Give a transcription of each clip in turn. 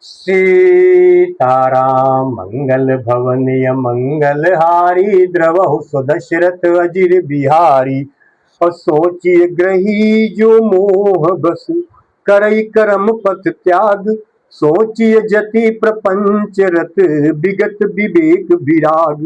सीताराम मंगल भवनीय मंगल हारी द्रवहु सुदशरथ अजिर बिहारी। और सोचिए ग्रही जो मोह बस करई करम पथ त्याग। सोचिए जति प्रपंच रत विगत विवेक विराग।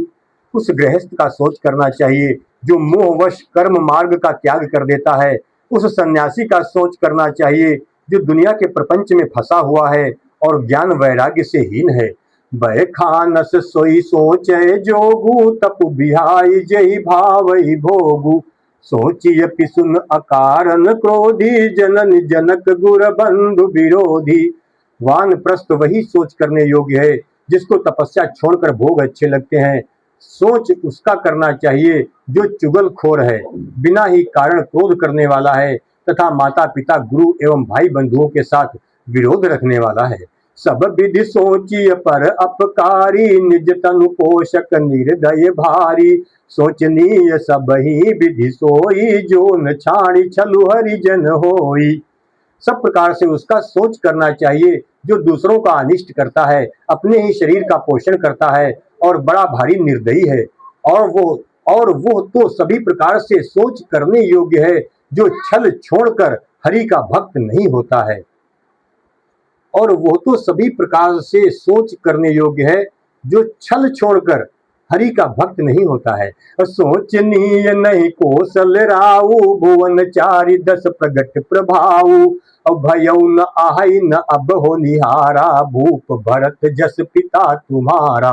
उस गृहस्थ का सोच करना चाहिए जो मोहवश कर्म मार्ग का त्याग कर देता है। उस सन्यासी का सोच करना चाहिए जो दुनिया के प्रपंच में फंसा हुआ है और ज्ञान वैराग्य से हीन है। बह खानस सोई सोचे जोगु तपु बिहाई जय भावई भोगु। सोचिय पिसुन अकारन क्रोधी जनन जनक गुर बंधु विरोधी। वानप्रस्थ वही सोच करने योग्य है जिसको तपस्या छोड़कर भोग अच्छे लगते हैं। सोच उसका करना चाहिए जो चुगलखोर है, बिना ही कारण क्रोध करने वाला है तथा माता पिता गुरु एवं भाई बंधुओं के साथ विरोध रखने वाला है। सब विधि सोचिय पर अपकारी निज तनु पोषक निर्दय भारी। सोचनीय सब ही विधि सोई जो न छाणी छलु हरिजन होई। सब प्रकार से उसका सोच करना चाहिए जो दूसरों का अनिष्ट करता है, अपने ही शरीर का पोषण करता है और बड़ा भारी निर्दयी है। और वो तो सभी प्रकार से सोच करने योग्य है जो छल छोड़कर हरि का भक्त नहीं होता है। और वो तो सभी प्रकार से सोच करने योग्य है जो छल छोड़कर हरि का भक्त नहीं होता है। सोचनीय नहीं कौशल राऊ भुवन चारि दस प्रगट प्रभाऊ। भयउ न आहई न अब हो निहारा भूप भरत जस पिता तुम्हारा।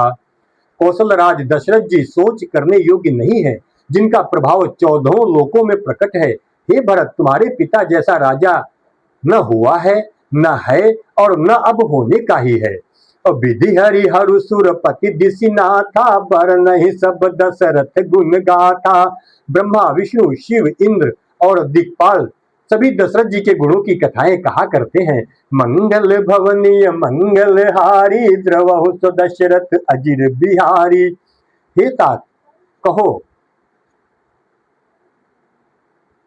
कौशल राज दशरथ जी सोच करने योग्य नहीं है जिनका प्रभाव 14 लोकों में प्रकट है। हे भरत, तुम्हारे पिता जैसा राजा न हुआ है, न है और न अब होने का ही है। विधि हरि हरु सुरपति दिशिनाथा बर नहीं सब दशरथ गुण गाथा। ब्रह्मा विष्णु शिव इंद्र और दिक्पाल सभी दशरथ जी के गुणों की कथाएं कहा करते हैं। मंगल भवनीय मंगल हारी द्रवहु दशरथ अजिर बिहारी। हे तात, कहो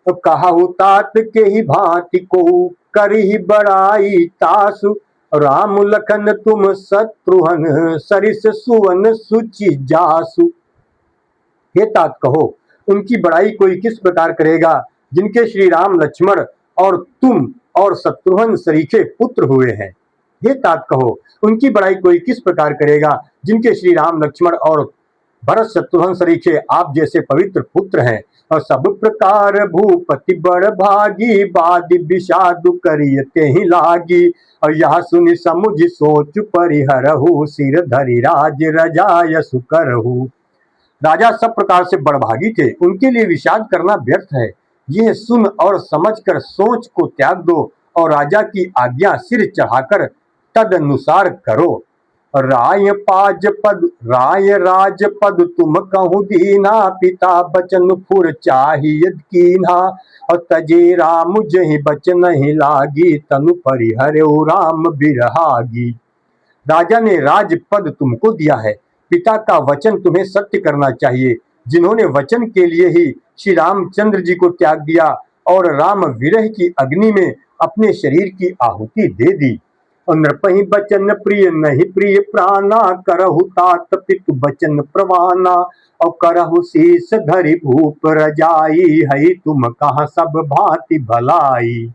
तो कहु तात के ही भांति को करही बड़ाई तासु। राम लखन तुम शत्रुघ्न सरिस सुवन सुचि जासु। हे तात, कहो उनकी बड़ाई कोई किस प्रकार करेगा जिनके श्री राम लक्ष्मण और तुम और शत्रुघ्न सरीखे पुत्र हुए हैं। हे तात, कहो उनकी बड़ाई कोई किस प्रकार करेगा जिनके श्री राम लक्ष्मण और भरत शत्रुघ्न सरीखे आप जैसे पवित्र पुत्र हैं। और सब प्रकार भूपति बड़ भागी बादि विषादु करियते ही लागी। और यह सुनि समुझ सोच परिहरहु सिर धरि राज रजाय सुकरहु। राजा सब प्रकार से बड़भागी थे, उनके लिए विषाद करना व्यर्थ है। यह सुन और समझकर सोच को त्याग दो और राजा की आज्ञा सिर चढ़ाकर तद अनुसार करो। राय राजपद तुम कहूँ दीना पिता बचन फुर चाहिए कीन्हा। और तजे राम जहि बचन ही लागी तनु परिहरे राम बिरहागी। राजा ने राजपद तुमको दिया है, पिता का वचन तुम्हें सत्य करना चाहिए। जिन्होंने वचन के लिए ही श्री रामचंद्र जी को त्याग दिया और राम विरह की अग्नि में अपने शरीर की आहुति दे दी। नृपहि बचन प्रिय नहीं प्रिय प्राणा करहु तात पितु बचन प्रवाना। और करहु शीस धरि भूप रजाई है तुम कहा सब भांति भलाई।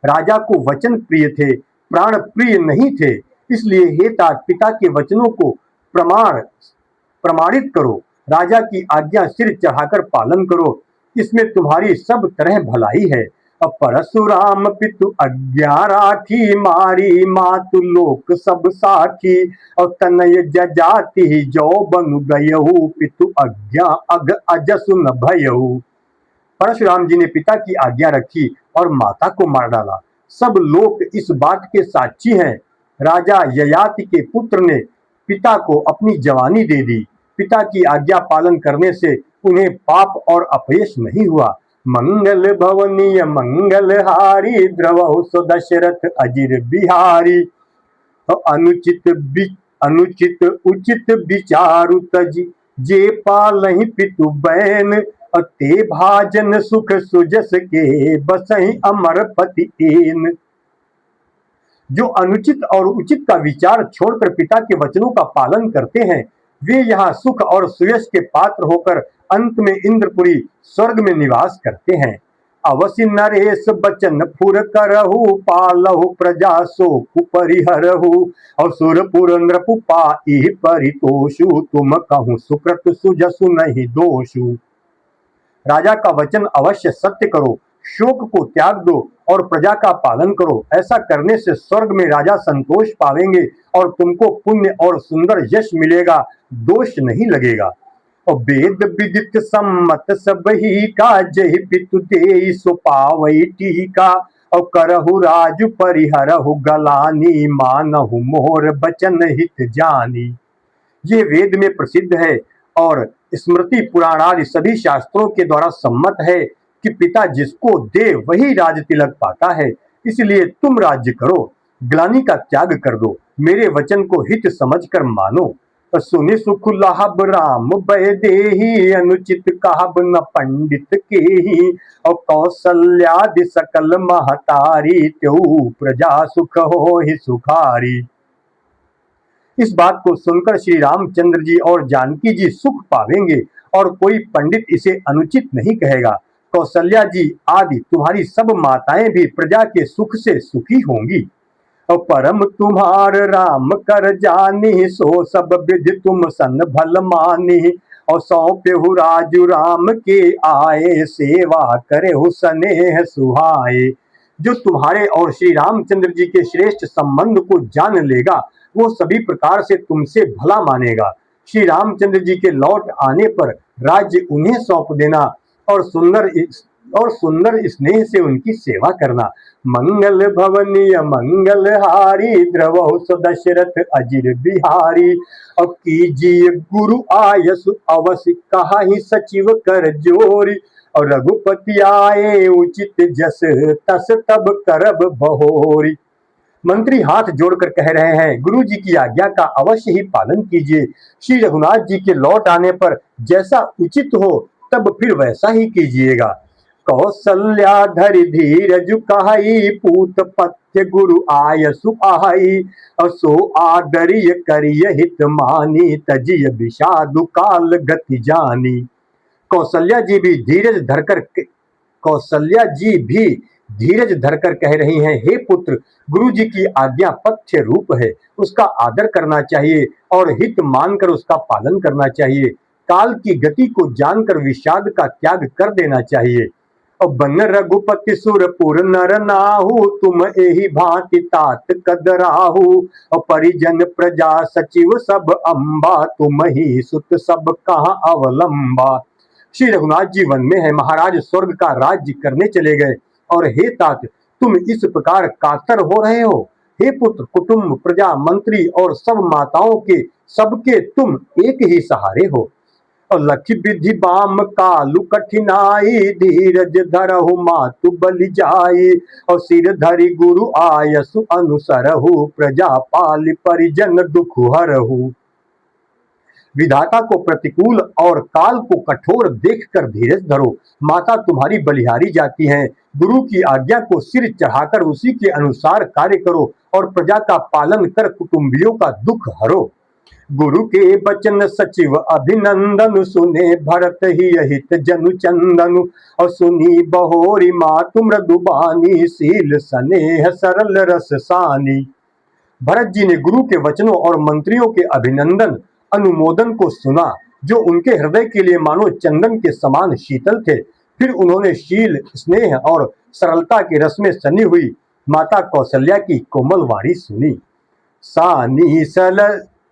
राजा को वचन प्रिय थे, प्राण प्रिय नहीं थे, इसलिए हे तात पिता के वचनों को प्रमाणित करो। राजा की आज्ञा सिर चढ़ाकर पालन करो, इसमें तुम्हारी सब तरह भलाई है। परशुराम पितु आज्ञा राखी मारी मातु लोक सब साखी। और तनय जजाति जो बनु गयहु पितु आज्ञा अग अजसु न भयहु। परशुराम जी ने पिता की आज्ञा रखी और माता को मार डाला। सब लोग इस बात के साक्षी हैं। राजा ययाति के पुत्र ने पिता को अपनी जवानी दे दी। पिता की आज्ञा पालन करने से उन्हें पाप और अपयश नहीं हुआ। मंगल भवनीय मंगल हारी द्रवहु दशरथ अजिर बिहारी। अनुचित उचित विचारु तजी जे पालहि पितु बैन। ते भाजन सुख सुजस के बसहि अमर पति एन। जो अनुचित और उचित का विचार छोड़कर पिता के वचनों का पालन करते हैं, वे यहाँ सुख और सुयश के पात्र होकर अंत में इंद्रपुरी स्वर्ग में निवास करते हैं। अवसि नरेश बचन फुर करहु, पालहु प्रजा शोक परिहरहु, और सुरपुर नृपु पाई परितोषु, तुम कहूँ सुकृत सुजसु नहीं दोषु। राजा का वचन अवश्य सत्य करो, शोक को त्याग दो और प्रजा का पालन करो। ऐसा करने से स्वर्ग में राजा संतोष पावेंगे और तुमको पुण्य और सुंदर यश मिलेगा, दोष नहीं लगेगा। और वेद विदित सम्मत सब ही का, जहि पितु दे सो पावई टीका, और करहु राजु परिहरहु गलानी, मानहु मोर बचन हित जानी। ये वेद में प्रसिद्ध है और स्मृति पुराण आदि सभी शास्त्रों के द्वारा सम्मत है कि पिता जिसको दे वही राज तिलक पाता है। इसलिए तुम राज्य करो, ग्लानि का त्याग कर दो, मेरे वचन को हित समझकर मानो। सुनि सुख लाभ राम बय देहि, अनुचित कहब न पंडित केहि, और कौशल्यादि सकल महतारी, त्यऊ प्रजा सुख होहि सुखारी। इस बात को सुनकर श्री रामचंद्र जी और जानकी जी सुख पावेंगे और कोई पंडित इसे अनुचित नहीं कहेगा। कौशल्या जी आदि तुम्हारी सब माताएं भी प्रजा के सुख से सुखी होंगी। और परम तुम्हार राम कर जानी, सो सब विधि तुम सन भल मानी, और सौंपेहु राजु राम के आए, सेवा करे स्नेह सुहाए। जो तुम्हारे और श्री रामचंद्र जी के श्रेष्ठ संबंध को जान लेगा, वो सभी प्रकार से तुमसे भला मानेगा। श्री रामचंद्र जी के लौट आने पर राज्य उन्हें सौंप देना और सुंदर स्नेह से उनकी सेवा करना। मंगल भवनीय मंगल हारी, द्रवहु सो दशरथ अजिर बिहारी, और कीजिए गुरु आयसु अवसि, कहाहि सचिव कर जोरी, और रघुपति आए उचित जस, तस तब करब बहोरी। मंत्री हाथ जोड़कर कह रहे हैं, गुरु जी की आज्ञा का अवश्य ही पालन कीजिए। श्री रघुनाथ जी के लौट आने पर जैसा उचित हो तब फिर वैसा ही कीजिएगा। कौशल्या धरि धीरज कहाई, पूत पथ्य गुरु आयसु आहाई, असो आदरिय करिय हित मानी, तजिय विषादु काल गति जानी। कौशल्या जी भी धीरज धरकर कह रही हैं, हे पुत्र, गुरु जी की आज्ञा पथ्य रूप है, उसका आदर करना चाहिए और हित मानकर उसका पालन करना चाहिए। काल की गति को जानकर विषाद का त्याग कर देना चाहिए। और बन रघुपति सुरपुर नर नाहु, तुम एहि भांति तात कदराहु, और परिजन प्रजा सचिव सब अंबा, तुम ही सुत सब कहाँ अवलंबा। श्री रघुनाथ जी वन में है, महाराज स्वर्ग का राज्य करने चले गए और हे तात, तुम इस प्रकार कातर हो रहे हो। हे पुत्र, कुटुंब प्रजा मंत्री और सब माताओं के सबके तुम एक ही सहारे हो। और लखि विधि बाम कालु कठिनाई, धीरज धरहु मातु बलि जाई, और सिर धरि गुरु आयसु अनुसरहु, प्रजा पालि परिजन दुख हरहु। विधाता को प्रतिकूल और काल को कठोर देखकर धीरज धरो। माता तुम्हारी बलिहारी जाती हैं। गुरु की आज्ञा को सिर चढ़ाकर उसी के अनुसार कार्य करो और प्रजा का पालन कर कुटुंबियों का दुख हरो। गुरु के बचन सचिव अभिनंदन, सुने भरत ही हित जनु चंदनु, और सुनी बहोरी मातु मृदुबानी, शील स्नेह सरल रस सानी। भरत जी ने गुरु के वचनों और मंत्रियों के अभिनंदन अनुमोदन को सुना, जो उनके हृदय के लिए मानो चंदन के समान शीतल थे। फिर उन्होंने शील, स्नेह और सरलता के रस में सनी हुई माता कौशल्या की कोमल वाणी सुनी।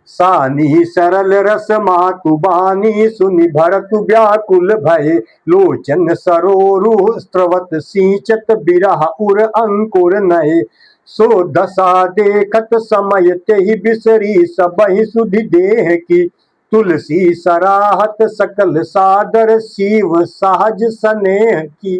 सानी सरल रस मातु बानी, सुनि भरत व्याकुल भय, लोचन सरोरु स्त्रवत सींचत, बिरह उर अंकुर नये, सो दशा देखत समय तेहि बिसरी, सबहि सुधि देह की, तुलसी सराहत सकल सादर, शिव सहज स्नेह की।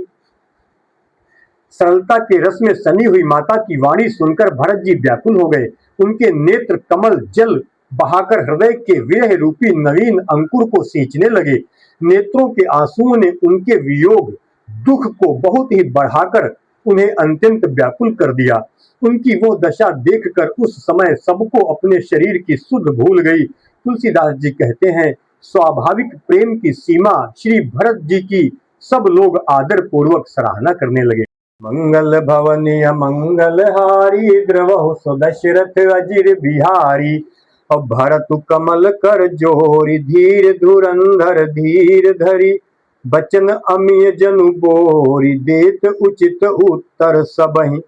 सरलता के रस में सनी हुई माता की वाणी सुनकर भरत जी व्याकुल हो गए। उनके नेत्र कमल जल बहाकर हृदय के विरह रूपी नवीन अंकुर को सींचने लगे। नेत्रों के आंसुओं ने उनके वियोग दुख को बहुत ही बढ़ाकर उन्हें अत्यंत व्याकुल कर दिया। उनकी वो दशा देखकर उस समय सबको अपने शरीर की सुध भूल गई। तुलसीदास जी कहते हैं, स्वाभाविक प्रेम की सीमा श्री भरत जी की सब लोग आदर पूर्वक सराहना करने लगे। मंगल भवनीय मंगल हारी द्रवहु सुदशरथ अजिर बिहारी। अब भरत कमल कर जोरी धीर धुरंधर धीर धरी। बचन अमीय जनु बोरी देत उचित उत्तर सबहि।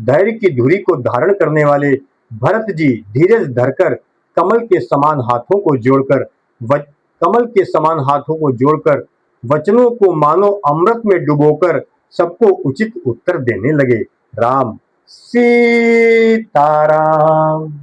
धैर्य की धुरी को धारण करने वाले भरत जी धीरज धरकर कमल के समान हाथों को जोड़कर वचनों को मानो अमृत में डुबोकर सबको उचित उत्तर देने लगे। राम सीताराम।